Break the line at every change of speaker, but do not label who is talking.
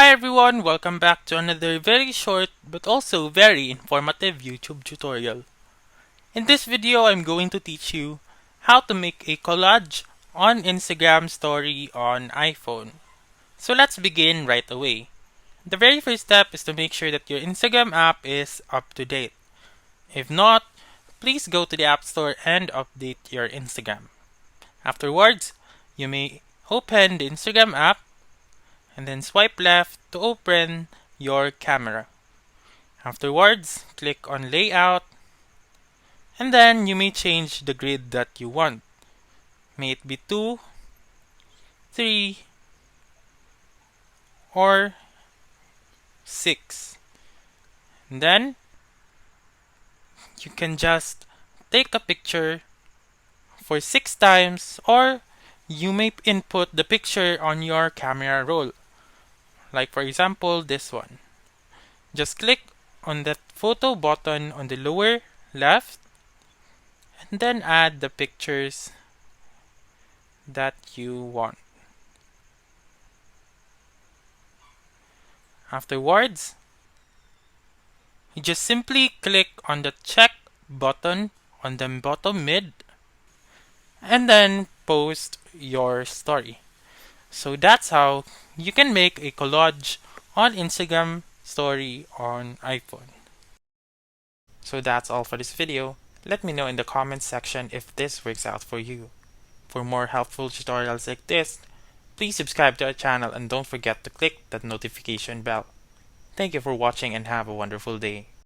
Hi everyone, welcome back to another very short but also very informative YouTube tutorial. In this video, I'm going to teach you how to make a collage on Instagram story on iPhone. So let's begin right away. The very first step is to make sure that your Instagram app is up to date. If not, please go to the App Store and update your Instagram. Afterwards, you may open the Instagram app and then swipe left to open your camera. Afterwards, click on Layout, and then you may change the grid that you want. May it be 2, 3, or 6. And then, you can just take a picture for 6 times, or you may input the picture on your camera roll. Like for example, this one. Just click on that photo button on the lower left and then add the pictures that you want. Afterwards, you just simply click on the check button on the bottom mid and then post your story. So that's how you can make a collage on Instagram story on iPhone. So that's all for this video. Let me know in the comments section if this works out for you. For more helpful tutorials like this, please subscribe to our channel and don't forget to click that notification bell. Thank you for watching and have a wonderful day.